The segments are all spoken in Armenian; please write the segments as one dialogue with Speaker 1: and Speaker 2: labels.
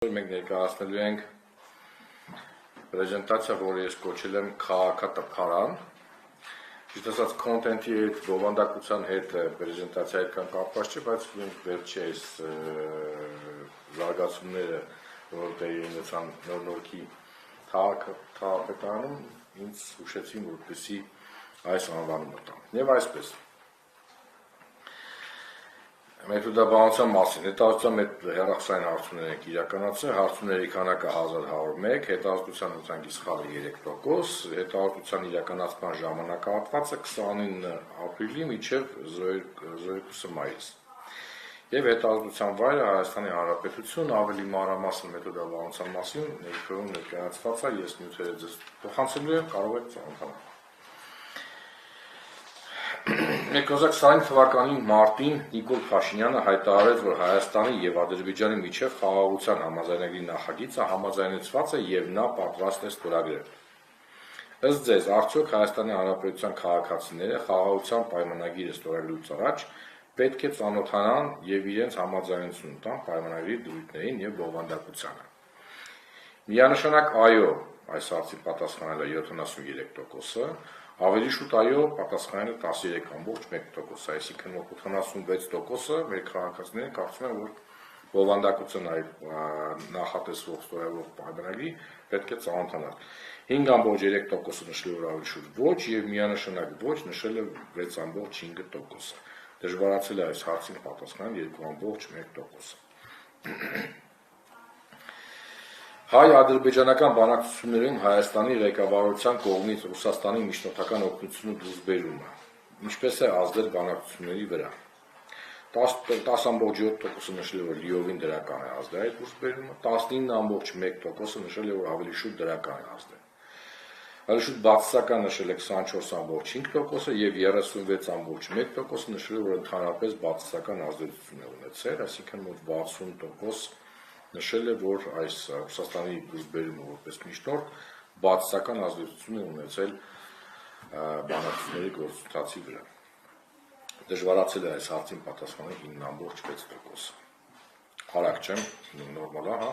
Speaker 1: Մենք ներկայացնելու ենք պրեզենտացիա, որը ես կոչել եմ քաղաքատպարան։ Ճիշտ ասած, քոնտենթի հետ, բովանդակության հետ պրեզենտացիա այդքան կապված չէ, բայց մենք վերջի այս զարգացումները, որ տեղի ունեցան նոր-նորքի քաղաքապետարանում, ինձ հուշեցին, որպեսզի այս անվանումը տամ։ Եվ այսպես։ Մեթոդաբանության մասին հետազոտության հեռախոսային հարցումներ ենք իրականացրել, հարցումների քանակը 1101, հետազոտության ընթացքի սխալը 3%, հետազոտության իրականացման ժամանակահատվածը 29 ապրիլի մինչև 02 մայիս։ Եվ հետազոտության վայրը Հայաստանի Հանրապետություն, ավելի մանրամասն մեթոդաբանության մասին ներկայում ներկայացված է, ես նյութերը ձեզ փոխանցելու եմ, կարող եք ծանոթանալ։ 2020 թվականի մարտին Նիկոլ Փաշինյանը հայտարարեց, որ Հայաստանի և Ադրբեջանի միջև խաղաղության համաձայնագրի նախագիծը համաձայնեցված է և նա պատրաստ է ստորագրել։ Ըստ ձեզ, արդյոք Հայաստանի Հանրապետության քաղաքացիները խաղաղության պայմանագիրը ստորագրելուց առաջ պետք է ծանոթանան և իրենց համաձայնություն տան պայմանագրի դրույթներին և բովանդակությանը։ Միանշանակ այո, այս հարցին պատասխանել է 73%, ավելի շուտ այո պատասխանել է 13.1%, այսինքն 86% մեր քաղաքացիները կարծում են, որ բովանդակության նախատեսվող ստորագրվող պայմանագրի պետք է ծանոթանալ։ 5.3% նշել է, որ ավելի շուտ ոչ, և միանշանակ ոչ նշել է 6.5%։ Դժվարացել է այս հարցին պատասխանել 2.1%։ Հայ-ադրբեջանական բանակցություններում Հայաստանի ղեկավարության կողմից Ռուսաստանի միջնորդական օգնությունը դուրսբերումը ինչպես է ազդել բանակցությունների վրա։ 10.7% նշել է, որ լիովին դրական է ազդել այդ դուրսբերումը, 19.1% նշել է, որ ավելի շուտ դրական է ազդել։ Ավելի շուտ բացասական նշել է 24.5% և 36.1% նշել է, որ ընդհանրապես բացասական ազդեցություն է ունեցել, այսինքն մոտ 60% նշել է, որ այս Ռուսաստանի դուրսբերումը որպես միջնորդ բացասական ազդեցություն է ունեցել բանակցությունների գործընթացի վրա։ Դժվարացել է այս հարցին պատասխանել 9.6%։ Արագ չեմ, նորմալ է, հա։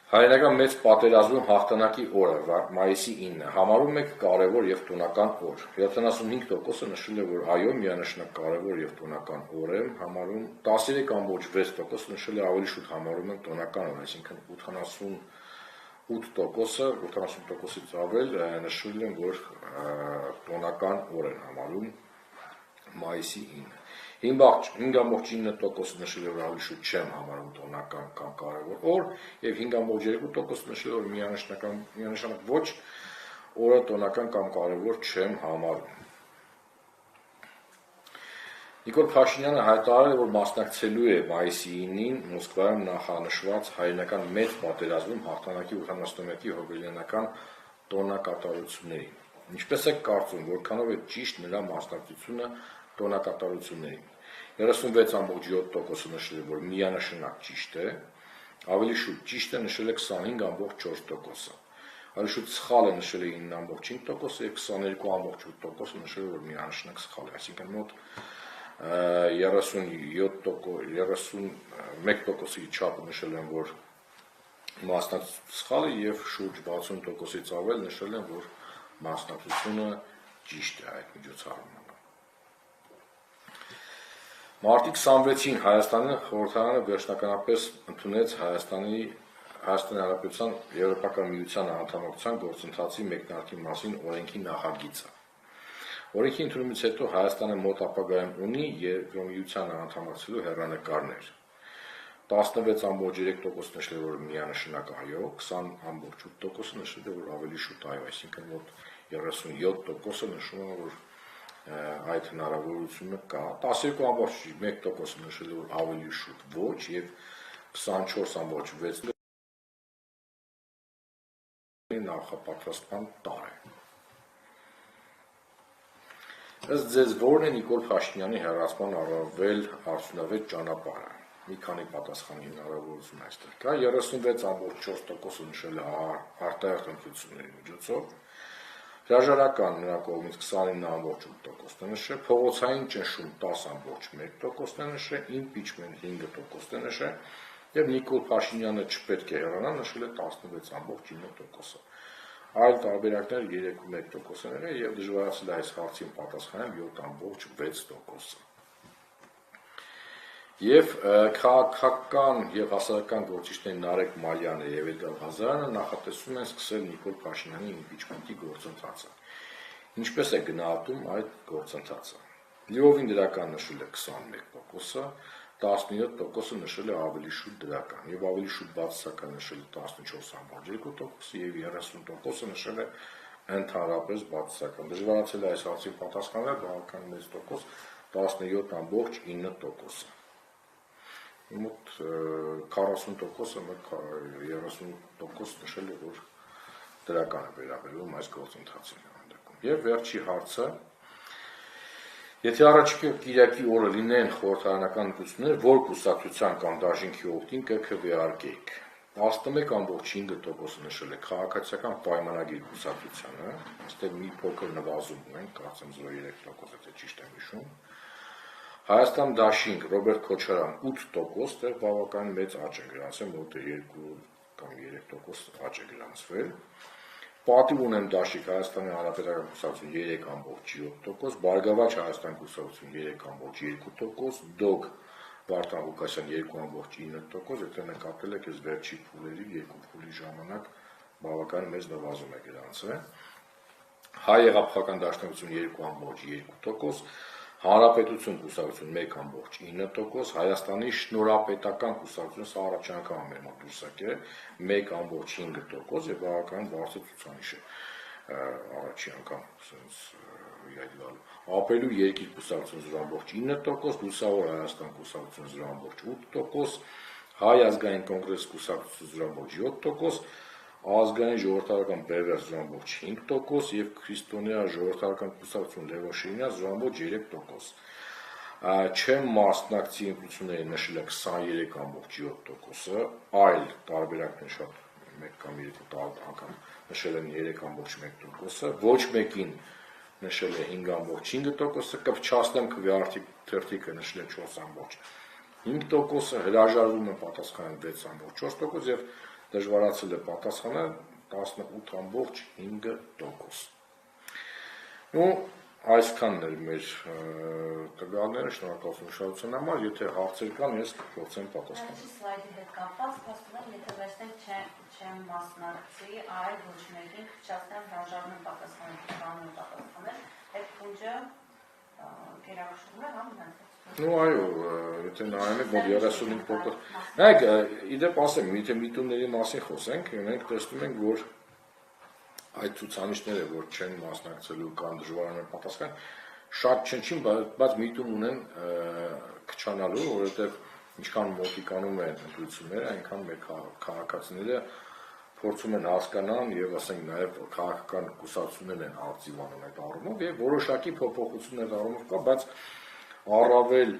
Speaker 1: Հայերենական մեծ պատերազմում հաղթանակի օրը, մայիսի 9-ը, համարում եք կարևոր և տոնական օր։ 75% նշել է, որ այո, միանշանակ կարևոր և տոնական օր եմ համարում, 13.6% նշել է ավելի շուտ համարում են տոնական օր, այսինքն 80%-ից ավել նշել են, որ տոնական օր են համարում մայիսի 9-ը։ 5.9% նշել է, որ ավելի շուտ չեմ համարում տոնական կամ կարևոր օր, և 5.2% նշել է, որ միանշանակ ոչ օրը տոնական կամ կարևոր չեմ համարում։ Նիկոլ Փաշինյանը հայտարարել է, որ մասնակցելու է մայիսի 9-ին Մոսկվայում նախանշված հայերենական մեծ պատերազմում հաղթանակի 80-ամյակի հոբելյանական տոնակատարություններին։ Ինչպես եք կարծում, որքանով է ճիշտ նրա մասնակցությունը տոնակատարություններին։ 36.7% նշել է, որ միանշանակ ճիշտ է, ավելի շուտ ճիշտ է նշել է 25.4%, ավելի շուտ սխալ է նշել է 9.5% և 22.8% նշել է, որ միանշանակ սխալ է, այսինքն մոտ 31%-ի չափը նշել են, որ մասնակցությունը սխալ է, և շուրջ 60%-ից ավել նշել են, որ մասնակցությունը ճիշտ է այդ միջոցառումը։ Մարտի 26-ին Հայաստանի խորհրդարանը վերջնականապես ընդունեց Հայաստանի Հանրապետության Եվրոպական միության անդամակցության գործընթացի մեկնարկի մասին օրենքի նախագիծը։ Օրենքի ընդունումից հետո Հայաստանը մոտ ապագայում ունի Եվրոմիությանը անդամակցելու հեռանկարներ։ 16.3% նշել է, որ միանշանակ այո, 20.8% նշել է, որ ավելի շուտ այո, այսինքն մոտ 37% նշում է, որ այդ հնարավորությունը կա, 12.1% նշել է, որ ավելի շուտ ոչ, և 24.6% նախապատրաստման տար է։ Ըստ ձեզ որն է Նիկոլ Փաշինյանի հեռացման առավել արդյունավետ ճանապարհը։ Մի քանի պատասխանի հնարավորություն այստեղ կա, 36.4% նշել է արտահերթ ընտրությունների միջոցով, հրաժարական նրա կողմից 29.8% է նշել, փողոցային ճնշում 10.1% է նշել, impeachment 5% է նշել, Եվ Նիկոլ Փաշինյանը չպետք է հեռանա, նշել է 16.9%-ը։ Այլ տարբերակներ 3.1% են եղել եւ դժվարացել է այս հարցին պատասխանել 7.6%-ը։ Եվ քաղաքական եւ հասարակական գործիչներ Նարեկ Մալյանը եւ Էդգար Ղազարյանը նախատեսում են սկսել Նիկոլ Փաշինյանի իմպիչմենտի գործընթացը։ Ինչպես է գնահատում այդ գործընթացը։ Լիովին դրական նշել է 21%-ը, 17%-ը նշել է ավելի շուտ դրական եւ ավելի շուտ բացասական նշել է 14.2%-ը եւ 30%-ը նշել է ընդհանրապես բացասական։ Դժվարացել է այս հարցին պատասխանել բավական մեծ տոկոս 17.9%-ը։ Մոտ 40%-ը մոտ 30% նշել է, որ դրական է վերաբերվում այս գործընթացին։ Եվ վերջի հարցը, եթե առաջիկա կիրակի օրը լինեն խորհրդարանական ընտրություններ, որ կուսակցության կամ դաշինքի օգտին կքվեարկեիք։ 11.5%-ը նշել է քաղաքացիական պայմանագիր կուսակցությանը, այստեղ մի փոքր նվազում ունենք, կարծեմ 0.3%, եթե ճիշտ եմ հիշում։ Հայաստան դաշինք Ռոբերտ Քոչարյան 8%, դեռ բավական մեծ աճ է գրանցվել, մոտ 2 կամ 3% աճ է գրանցվել։ Պատիվ ունեմ դաշիկ Հայաստանի Հանրապետական կուսակցություն 3.7%, Բարգավաճ Հայաստան կուսակցություն 3.2%, Դոգ Վարդան Ղուկասյան 2.9%, եթե նկատել եք այս վերջի փուլերի, երկու փուլի ժամանակ բավական մեծ նվազում է գրանցվել։ Հայ Հեղափոխական դաշնակցություն 2.2%, Հանրապետություն կուսակցություն 1.9%, Հայաստանի Շնորհապետական կուսակցություն սա առաջ անգամ մեր մոտ դուրս եկել 1.5% եւ բավական բարձր ցուցանիշ է առաջի անգամ sense իրագործել։ Ապելու երկիր կուսակցություն 0.9%, Լուսավոր Հայաստան կուսակցություն 0.8%, Հայ ազգային կոնգրես կուսակցություն 0.7%, Ազգային ժողովրդական բևեռ 0.5% եւ Քրիստոնյա ժողովրդական կուսակցություն Լևոն Շիրինյանը 0.3%։ Չեմ մասնակցի ընտրությունների նշել է 23.7%-ը, այլ տարբերակներ շատ 1 կամ 2 անգամ նշել են 3.1%-ը, ոչ մեկին նշել է 5.5%-ը, կփչացնեմ քվեարկի թերթիկը նշել է 4.5%-ը, հրաժարվում է պատասխանել 6.4% եւ դժվարացել է պատասխանել 18.5%։ Ու այսքանն էր մեր տվյալները, շնորհակալություն ուշադրության համար, եթե հարցեր կան, ես կփորձեմ պատասխանել։
Speaker 2: Այս սլայդի հետ կապված փաստորեն, եթե վերցնենք չեմ մասնակցի, այլ ոչ մեկին փչացնեմ հրաժարվում պատասխանել, այդ փունջը գերակշռում է համ նրանց։
Speaker 1: Ну այո, եթե նայում եք մոտ 35%։ Նայեք, իդեպ ասեմ, եթե միտումների մասին խոսենք, մենք տեսնում ենք, որ այդ ցուցանիշները, որ չեն մասնակցելու կամ դժվարանում են պատասխանել, շատ չնչին, բայց միտում ունեն քչանալու, որովհետև ինչքան մոտիկանում են ընտրությունները, այնքան մեր քաղաքացիները փորձում են հասկանան եւ ասենք նաեւ քաղաքական կուսակցություններ են արձիվանում այդ առումով եւ որոշակի փոփոխություններ առումով կա, բայց առավել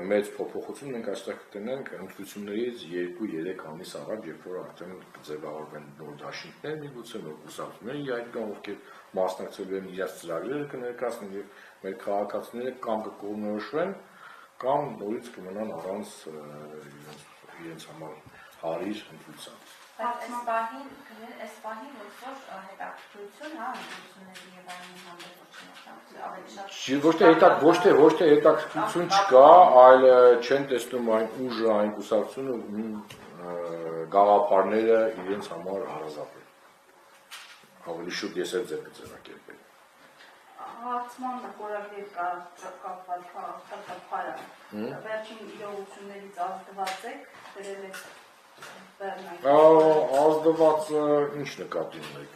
Speaker 1: մեծ փոփոխություն մենք այստեղ կտնենք ընտրություններից 2-3 ամիս առաջ, երբ որ արդեն կձևավորվեն նոր դաշինքներ, միգուցե նոր կուսակցություններ իհայտ կան, ովքեր մասնակցելու են իրենց ծրագրերը կներկայացնեն եւ մեր քաղաքացիները կամ կկողմնորոշվեն կամ նորից կմնան առանց իրենց համար հարիր ընտրության։
Speaker 2: Այս պահին որ հետաքրքրություն, հա, ընտրությունների եւ այլն հանդեպ
Speaker 1: Ոչ թե հետաքրքրություն չկա, այլ չեն տեսնում այն ուժը, այն կուսակցությունը գաղափարները իրենց համար հարազատ են։ Ավելի շուտ ես էլ ձեր կձևակերպել։
Speaker 2: Հարցման խորագրեր կապված քաղաքապարը վերջին իրողություններից ազդված եք, դրել եք
Speaker 1: ազդված ինչ նկատի ունեք։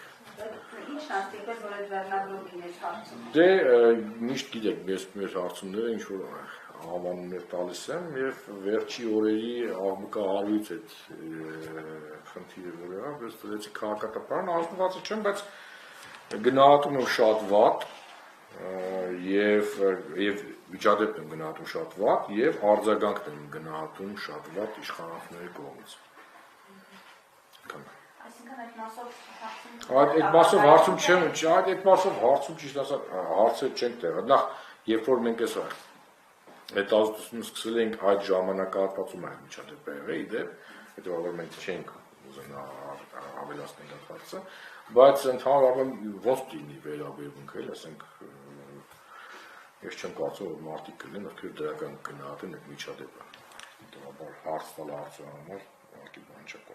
Speaker 2: Ինչն աստիճան որ այդ վերնագրով իր հարցում։
Speaker 1: Դե միշտ գիտեք, ես մեր հարցումները ինչ որ անվանումներ տալիս եմ եւ վերջի օրերի աղմկահարույց այդ խնդիրը որ եղավ, ես դրեցի քաղաքապարն ազդվածը չեմ, բայց գնահատում եմ շատ վատ եւ վիճադեպն եմ գնահատում շատ վատ եւ արձագանքն եմ գնահատում շատ վատ իշխանությունների կողմից։
Speaker 2: Այսինքն այդ մասով
Speaker 1: այդ մասով հարցում չեմ, այդ մասով հարցում ճիշտ ասած հարցեր չեն տեղը։ Նախ երբ որ մենք այս հետազոտությունը սկսել էինք այդ ժամանակահատվածում այդ միջադեպը եղել, իդեպ, հետո որ մենք չենք ուզենա ավելացնել այդ հարցը, բայց ընդհանուր առմամբ ոնց լինի վերաբերմունքը, ասենք ես չեմ կարծում, որ մարդիկ կլինեն, ովքեր դրական կգնահատեն այդ միջադեպը։ Հետո հարց տալ հարցը համար, ուղղակի բան չկա։